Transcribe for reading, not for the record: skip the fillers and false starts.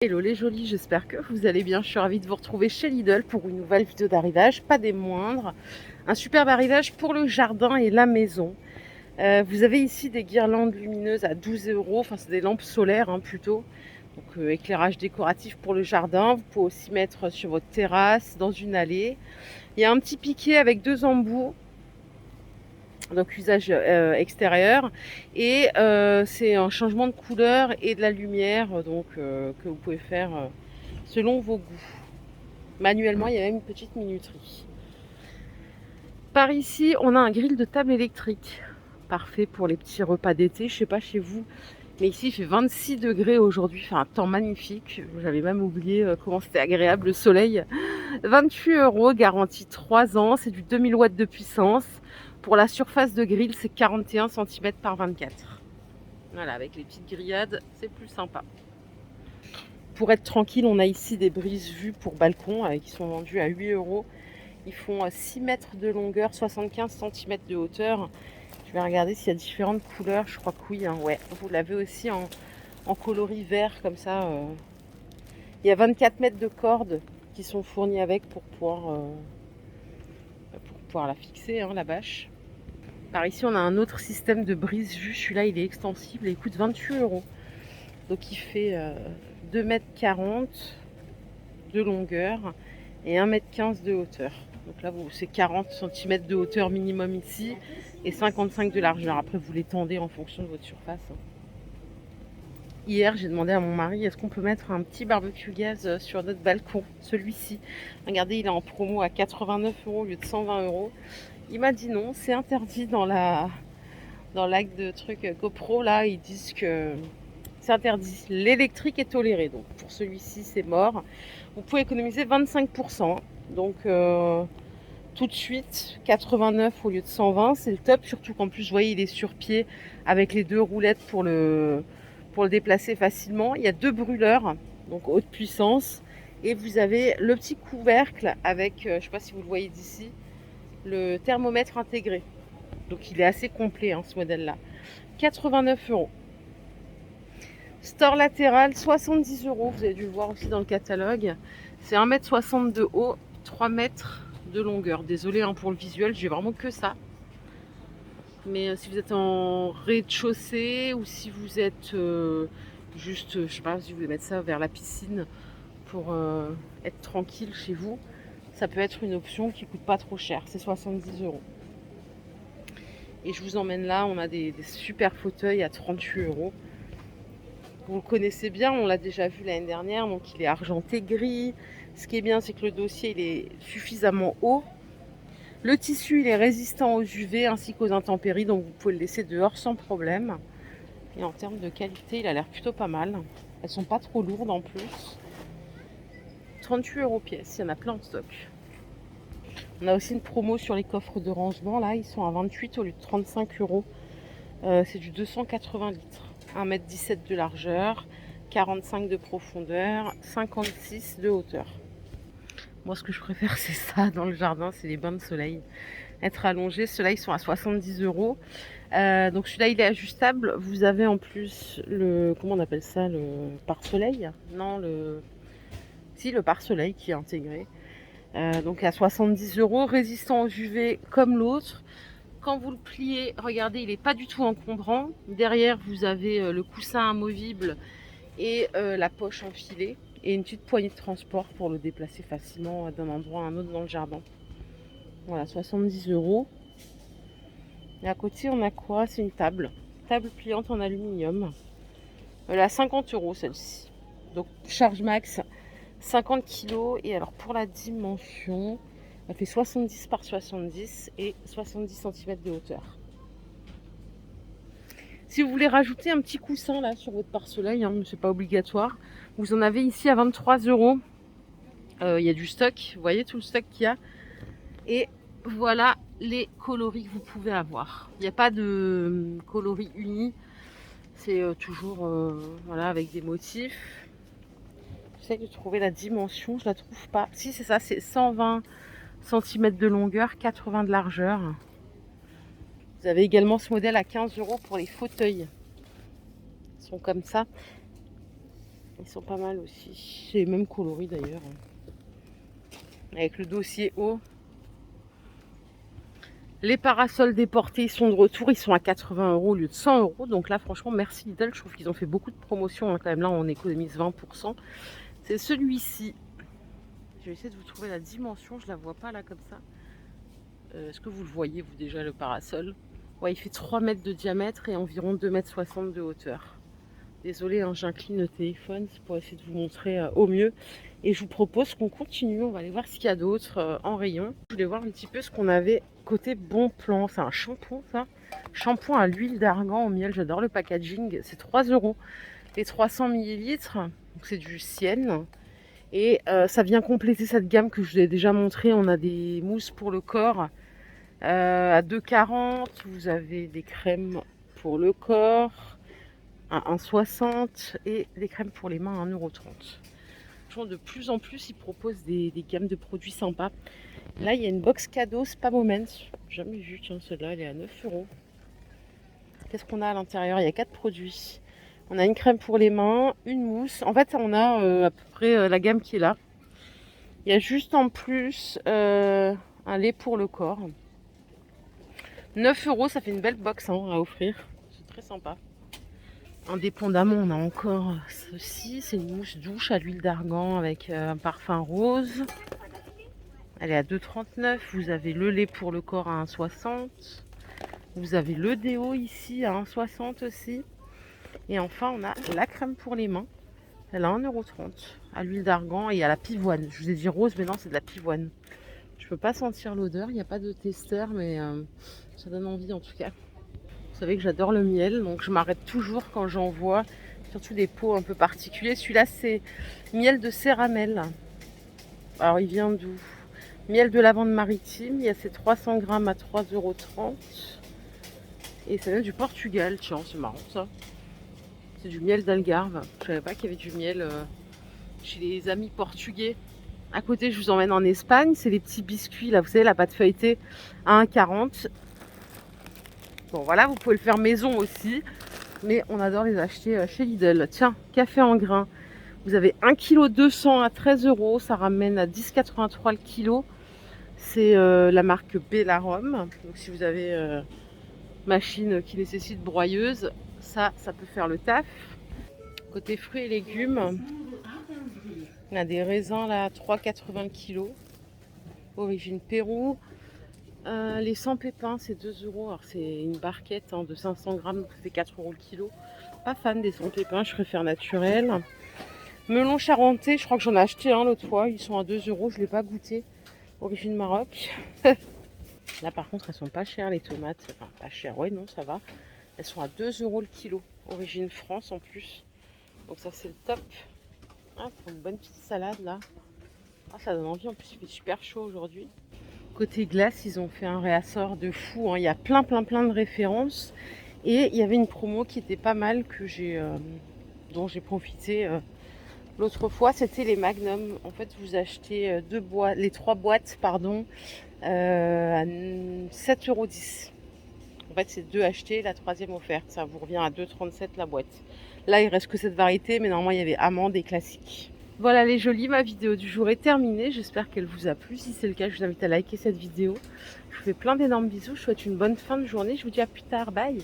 Hello les jolis, j'espère que vous allez bien. Je suis ravie de vous retrouver chez Lidl pour une nouvelle vidéo d'arrivage, pas des moindres. Un superbe arrivage pour le jardin et la maison. Vous avez ici des guirlandes lumineuses à 12 euros, enfin c'est des lampes solaires plutôt. Donc éclairage décoratif pour le jardin. Vous pouvez aussi mettre sur votre terrasse, dans une allée. Il y a un petit piquet avec 2 embouts. Donc usage extérieur, et c'est un changement de couleur et de la lumière que vous pouvez faire selon vos goûts. Manuellement, il y a même une petite minuterie. Par ici, on a un grill de table électrique. Parfait pour les petits repas d'été. Je sais pas chez vous, mais ici il fait 26 degrés aujourd'hui. Fait un temps magnifique. J'avais même oublié comment c'était agréable le soleil. 28 euros, garantie 3 ans. C'est du 2000 watts de puissance. Pour la surface de grill, c'est 41 cm par 24. Voilà, avec les petites grillades, c'est plus sympa. Pour être tranquille, on a ici des brise-vues pour balcon qui sont vendus à 8 euros. Ils font 6 mètres de longueur, 75 cm de hauteur. Je vais regarder s'il y a différentes couleurs. Je crois que oui, ouais. Vous l'avez aussi en coloris vert comme ça. Il y a 24 mètres de cordes qui sont fournis avec pour pouvoir la fixer, la bâche. Par ici, on a un autre système de brise-vue. Celui-là, il est extensible et il coûte 28 euros. Donc, il fait 2,40 m de longueur et 1,15 m de hauteur. Donc là, c'est 40 cm de hauteur minimum ici et 55 de largeur. Après, vous l'étendez en fonction de votre surface. Hier, j'ai demandé à mon mari, est-ce qu'on peut mettre un petit barbecue gaz sur notre balcon, celui-ci. Regardez, il est en promo à 89 euros au lieu de 120 euros. Il m'a dit non, c'est interdit dans l'acte de truc GoPro. Là, ils disent que c'est interdit. L'électrique est toléré. Donc pour celui-ci, c'est mort. Vous pouvez économiser 25%. Donc tout de suite, 89 au lieu de 120, c'est le top. Surtout qu'en plus, vous voyez, il est sur pied avec les 2 roulettes pour le déplacer facilement. Il y a 2 brûleurs, donc haute puissance. Et vous avez le petit couvercle avec, je ne sais pas si vous le voyez d'ici, le thermomètre intégré. Donc il est assez complet ce modèle-là. 89 euros. Store latéral, 70 euros. Vous avez dû le voir aussi dans le catalogue. C'est 1,60 m de haut, 3 mètres de longueur. Désolée pour le visuel, j'ai vraiment que ça. Mais si vous êtes en rez-de-chaussée ou si vous êtes juste, je sais pas, si vous voulez mettre ça vers la piscine pour être tranquille chez vous, ça peut être une option qui coûte pas trop cher. C'est 70 euros. Et je vous emmène là, on a des super fauteuils à 38 euros. Vous le connaissez bien, on l'a déjà vu l'année dernière, donc il est argenté gris. Ce qui est bien, c'est que le dossier il est suffisamment haut. Le tissu il est résistant aux UV ainsi qu'aux intempéries, donc vous pouvez le laisser dehors sans problème. Et en termes de qualité, il a l'air plutôt pas mal. Elles sont pas trop lourdes en plus. 38 euros pièce, il y en a plein en stock. On a aussi une promo sur les coffres de rangement, là ils sont à 28 au lieu de 35 euros. C'est du 280 litres. 1,17 m de largeur, 45 de profondeur, 56 de hauteur. Moi, ce que je préfère, c'est ça dans le jardin, c'est les bains de soleil. Être allongé, ceux-là, ils sont à 70 euros. Donc celui-là, il est ajustable. Vous avez en plus le, comment on appelle ça, le pare-soleil? Non, le pare-soleil qui est intégré. Donc à 70 euros, résistant aux UV comme l'autre. Quand vous le pliez, regardez, il n'est pas du tout encombrant. Derrière, vous avez le coussin amovible et la poche enfilée. Et une petite poignée de transport pour le déplacer facilement d'un endroit à un autre dans le jardin. Voilà, 70 euros. Et à côté, on a quoi? C'est une table. Table pliante en aluminium. Elle est à 50 euros celle-ci. Donc charge max 50 kg. Et alors pour la dimension, elle fait 70 par 70 et 70 cm de hauteur. Si vous voulez rajouter un petit coussin là sur votre pare-soleil, c'est pas obligatoire. Vous en avez ici à 23 euros. Il y a du stock, vous voyez tout le stock qu'il y a. Et voilà les coloris que vous pouvez avoir. Il n'y a pas de coloris uni. C'est toujours voilà, avec des motifs. J'essaie de trouver la dimension, je la trouve pas. Si, c'est ça, c'est 120 cm de longueur, 80 de largeur. Vous avez également ce modèle à 15 euros pour les fauteuils. Ils sont comme ça. Ils sont pas mal aussi. C'est les mêmes coloris d'ailleurs. Avec le dossier haut. Les parasols déportés, ils sont de retour. Ils sont à 80 € au lieu de 100 €. Donc là, franchement, merci Lidl. Je trouve qu'ils ont fait beaucoup de promotions. Hein, quand même, là, on économise 20%. C'est celui-ci. Je vais essayer de vous trouver la dimension. Je la vois pas là comme ça. Est-ce que vous le voyez, vous, déjà, le parasol? Ouais, il fait 3 mètres de diamètre et environ 2,60 m de hauteur. Désolée, hein, j'incline le téléphone pour essayer de vous montrer au mieux. Et je vous propose qu'on continue. On va aller voir ce qu'il y a d'autre en rayon. Je voulais voir un petit peu ce qu'on avait côté Bon Plan. C'est un shampoing, ça. Shampoing à l'huile d'argan au miel. J'adore le packaging. C'est 3 € les 300 ml. Donc c'est du Sienne. Et ça vient compléter cette gamme que je vous ai déjà montré. On a des mousses pour le corps à 2,40 €. Vous avez des crèmes pour le corps à 1,60 € et des crèmes pour les mains à 1,30 €. De plus en plus, ils proposent des gammes de produits sympas. Là, il y a une box cadeau Spa Moments. Jamais vu, tiens, celle-là, elle est à 9 €. Qu'est-ce qu'on a à l'intérieur? Il y a 4 produits. On a une crème pour les mains, une mousse. En fait, on a à peu près la gamme qui est là. Il y a juste en plus un lait pour le corps. 9 €, ça fait une belle box hein, à offrir. C'est très sympa. Indépendamment, on a encore ceci. C'est une mousse douche à l'huile d'argan avec un parfum rose. Elle est à 2,39 €. Vous avez le lait pour le corps à 1,60 €. Vous avez le déo ici à 1,60 € aussi. Et enfin, on a la crème pour les mains. Elle a 1,30 € à l'huile d'argan et à la pivoine. Je vous ai dit rose, mais non, c'est de la pivoine. Je peux pas sentir l'odeur. Il n'y a pas de testeur, mais ça donne envie en tout cas. Vous savez que j'adore le miel, donc je m'arrête toujours quand j'en vois, surtout des pots un peu particuliers. Celui-là, c'est miel de céramel. Alors, il vient d'où? Miel de lavande maritime. Il y a ces 300 grammes à 3,30 €. Et ça vient du Portugal. Tiens, c'est marrant ça. C'est du miel d'Algarve. Je savais pas qu'il y avait du miel chez les amis portugais. À côté, je vous emmène en Espagne. C'est les petits biscuits, là, vous savez, la pâte feuilletée à 1,40 €. Bon voilà, vous pouvez le faire maison aussi, mais on adore les acheter chez Lidl. Tiens, café en grains. Vous avez 1,2 kg à 13 €, ça ramène à 10,83 € le kilo. C'est la marque Bellarom. Donc si vous avez machine qui nécessite broyeuse, ça peut faire le taf. Côté fruits et légumes, on a des raisins là à 3,80 € le kilo, origine Pérou. Les 100 pépins, c'est 2 €. Alors, c'est une barquette hein, de 500 grammes, donc ça fait 4 € le kilo. Pas fan des 100 pépins, je préfère naturel. Melon charentais, je crois que j'en ai acheté un l'autre fois. Ils sont à 2 €, je ne l'ai pas goûté. Origine Maroc. Là, par contre, elles sont pas chères les tomates. Enfin, pas chères, ouais, non, ça va. Elles sont à 2 € le kilo. Origine France en plus. Donc, ça, c'est le top. Ah, pour une bonne petite salade là. Ah, ça donne envie. En plus, il fait super chaud aujourd'hui. Côté glace, ils ont fait un réassort de fou. Hein. Il y a plein de références. Et il y avait une promo qui était pas mal dont j'ai profité l'autre fois. C'était les Magnum. En fait, vous achetez les 3 boîtes pardon, à 7,10 €. En fait, c'est 2 achetés, la 3e offerte. Ça vous revient à 2,37 € la boîte. Là, il reste que cette variété, mais normalement, il y avait amandes et classiques. Voilà les jolis, ma vidéo du jour est terminée. J'espère qu'elle vous a plu. Si c'est le cas, je vous invite à liker cette vidéo. Je vous fais plein d'énormes bisous. Je vous souhaite une bonne fin de journée. Je vous dis à plus tard. Bye!